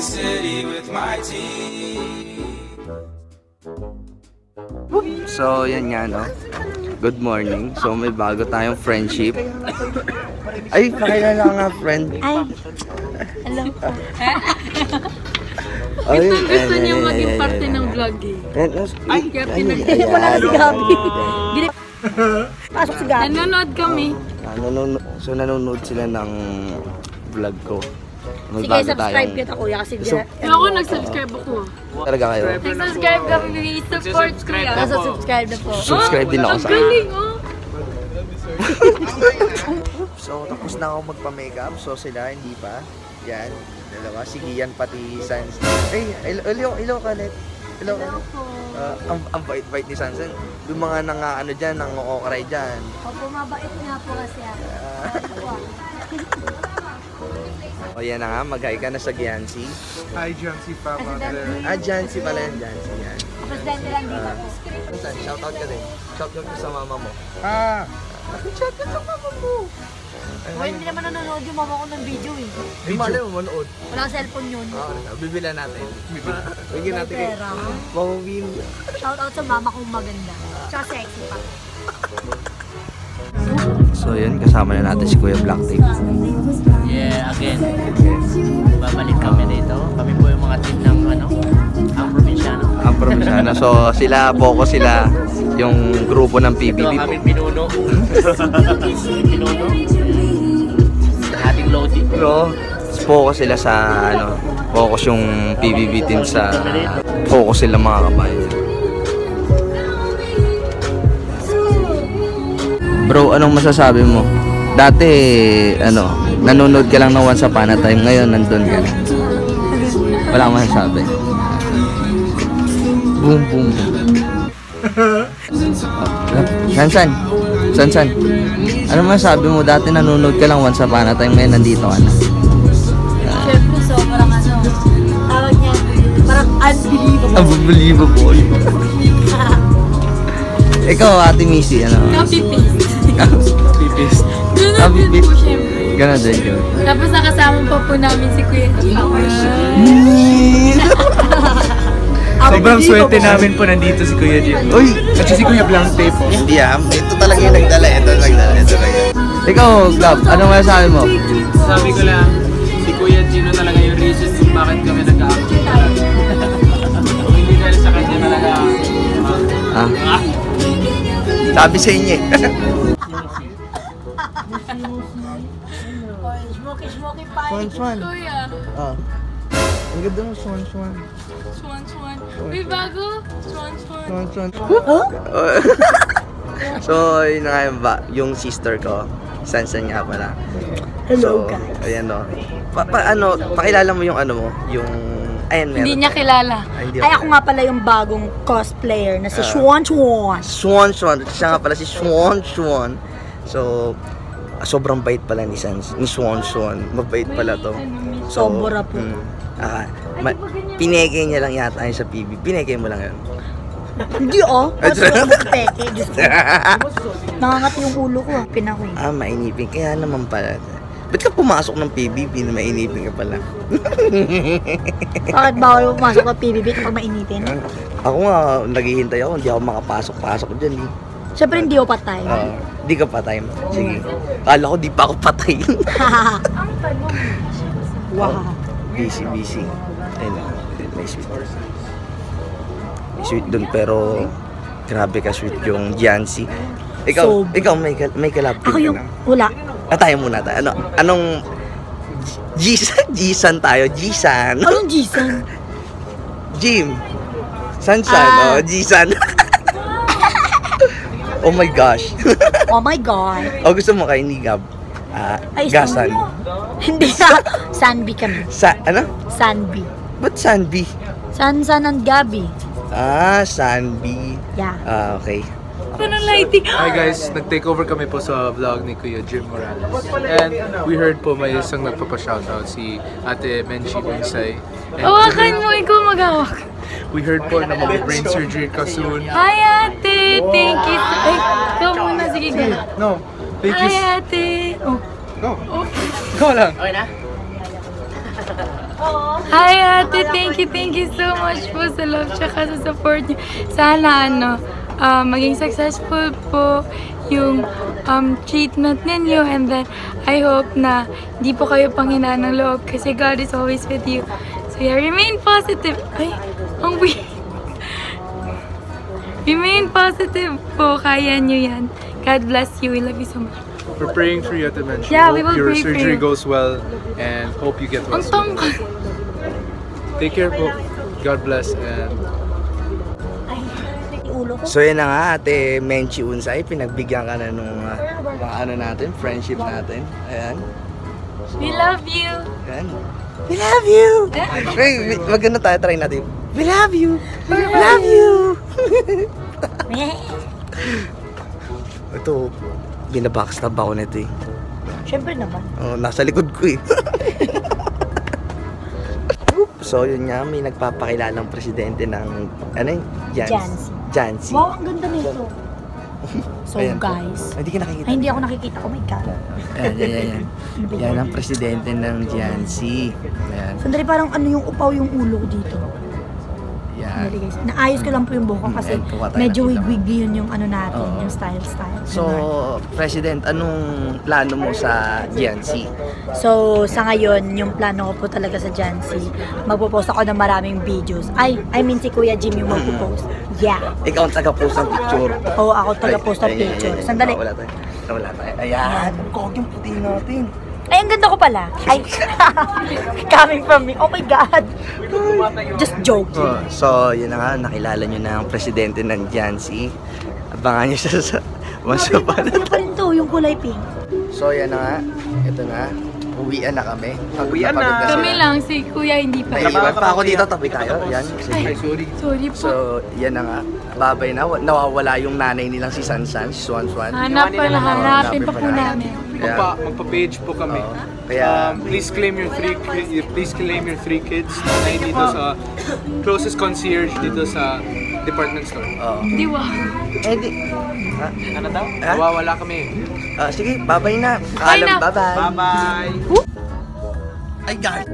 the city with my team. So, yan nga, no? Good morning. So, may bago tayong friendship. Ay, pakilala nga, friend. Ay, hello po. Gusto niyo maging parte ng vlog eh. Ay, Wala na si Gabi. Pasok si Gabi. Nanonood kami. So, nanonood sila ng vlog ko. May Sige, bago subscribe tayong- kita kuya kasi Ako nag-subscribe ako. Talaga kayo? Nag-subscribe kami. Support kuya. nasa subscribe na po. Subscribe din ako sa Ang galing oh. So, tapos na ako magpa-makeup. So, sila, hindi pa. Yan, dalawa. Si Gian, pati Sans. Ay, hello ka ulit. Hello ka ulit. Ang bait-bait ni Sans. Yung mga ano dyan, nang-okray dyan. Opo, mabait nga po kasi ako. O yan na nga, mag-hi ka na sa Giancy. Hi, Jancy Papa. Giancy pala yan, Giancy yan. Presidente lang dito po. San, shoutout ka din. Shoutout ka sa mama mo. Shout ka sa mama mo. Well, hindi naman nanonood yung mama ko ng video eh. Ay, mali mo, manood. Walang cellphone yun. Bibilan natin. Bigyan natin kayo. Pera. Mama Win. Shout out sa mama kong maganda. Tsaka sexy pa. So yun, kasama na natin si Kuya Blacktape. Yeah, again. Babalik kami dito. Kami po yung mga team ng ang probinsyano. Ang probinsyano. So focus sila yung grupo ng PBB. Ito kami pinuno. Pinuno. Ating loading. Pero focus sila sa focus yung PBB team sa focus sila mga kabayan. Bro, anong masasabi mo? Dati, nanonood ka lang ng Once Upon a Time, ngayon nandun ka. Wala akong masasabi. Boom, boom, boom. Sansan? Anong masasabi mo? Dati nanonood ka lang Once Upon a Time, ngayon nandito ka na. Siyempre, sobrang tawag niya, parang unbelievable. Unbelievable. Ikaw, Ate Missy, Copy-paste. Copy-paste. Ganun din po syempre. Ganun din. Tapos nakasama pa po namin si Kuya G. Sobrang swerte namin po nandito si Kuya Jim. Uy! At si Kuya Blacktape po. Hindi ito talaga yung nagdala. Ikaw, Gab, ano masasabi mo? Sabi ko lang, si Kuya Gino talaga yung reason kung bakit kami nag-a-action. Kung hindi dahil sa kanya talaga. Sabi sa inyo eh. Smoky pa. Swan. Kuya. Ang ganda ng Swan. Swan. May bago? Swan. So, yun na nga yung sister ko. Sansan nga pala. Hello, so, guys. Ayan pakilala mo yung yung... Ayan, meron. Hindi niya kilala. Ay, ako nga pala yung bagong cosplayer na si Swan. Swan. Siya nga pala si Swan. So, sobrang bait pala ni Swan. Mabait pala to. So, Sobra po. Pineke niya lang yata yun sa PB. Pineke mo lang yun. Hindi kasi ako peke. Nangangat yung ulo ko pinakoy. Mainipin. Kaya naman pala. Ba't ka pumasok ng PBB na mainipin ka pala? Bakit bawal pumasok ng PBB kapag mainipin? Ako nga, naghihintay ako. Hindi ako makapasok dyan. Siyempre hindi ako patay. Di ka patay. Sige. Kala ko di pa ako patay. Wow. Busy. Ayun lang. May sweet. May sweet dun pero grabe ka sweet yung Giancy. Ikaw may kalab. Ako yung wala. Tayo muna tayo. Anong G-san tayo? G-san. Anong G-san? Jim. San. G-san. Oh my gosh. Oh my God. Gusto mo kay ni Gab? Gasan. Hindi na. Sanbi kami. Sanbi. Ba't Sanbi? San and Gabi. Sanbi. Yeah. Okay. Parang lighting. Hi guys, nag-take over kami po sa vlog ni Kuya Jim Morales. And we heard po may isang nagpapa-shoutout si Ate Menchi Bonsai. Hawakan mo, ikaw maghawak. We heard po na mag-brain surgery ka soon. Hi ate, thank you. Ay, ikaw muna, sige ka. No, thank you. Hi ate. Go. Go lang. Okay na? Hi ate, thank you so much po sa love tsaka sa support niyo. Sana maging successful po yung treatment ninyo, and then I hope na di po kayo panghinaan ng loob kasi God is always with you. So yeah, remain positive. Ay, ang weird. Remain positive po, kaya nyo yan. God bless you, we love you so much. We're praying for you, Ate Mench. Yeah, we will Hope your pray for surgery you. goes well and hope you get well Ang soon. tangkad. Take care po. God bless and Ulo ko. So yan na nga, Ate Menchi Unsay, pinagbigyan ka na nung mga ano natin, friendship natin. Ayan. We love you. Ayan. We love you! Hey, maganda tayo, try natin. We love you! We love you! Ito, binabackstab ako nito eh. Siyempre naman. Oh, nasa likod ko eh. So yun nga, may nagpapakilalang presidente ng, ano yun? Jancy. Wow, ang ganda nito. So Ayan po. guys, Hindi ka nakikita. ay hindi ako nakikita. Oh my God. Ayan. Yan ang presidente ng Jancy. Ayan. Sandali, parang ano yung upaw yung ulo ko dito. Yan. Sandali guys. Naayos ko lang po yung buhok ko kasi Ayan, kuha tayo medyo nakita mo. wig-wig yun yung ano natin, Oo. yung style. So, President, anong plano mo sa Jancy? So, sa ngayon, yung plano ko po talaga sa Jancy, magpo-post ako ng maraming videos. I mean si Kuya Jim yung magpo-post. Yeah. Ikaw ang taga-post ng picture. Oo, ako taga-post ng picture. Sandali. Wala tayo. Ayan. Kog yung puti natin. Ay, ang ganda ko pala. Ay, coming from me. Oh my God. Just joking. Oh, so, yun na nga, nakilala nyo na ang presidente ng Jancy. Abangan nyo siya sa once upon a Ano pa rin to, yung kulay pink. So, yan na nga. Ito na. Uwian na kami. Uwian na. Kami lang, si Kuya hindi pa. Naiiwan pa ako dito. Tabi tayo. Yan. Ay, Sige. sorry po. So, yan na nga. Babay na. Nawawala yung nanay nilang si Sansan, si Swan Swan. Hanap pa lang, hanapin pa po namin. Kaya, Magpa-page po kami. kaya Please claim your three kids na dito sa closest concierge dito sa department store. Di ba? di. Ano daw? Ha? Nawawala kami. Sige, babay na. Bye na. Bye-bye. Bye-bye! Ay, guys.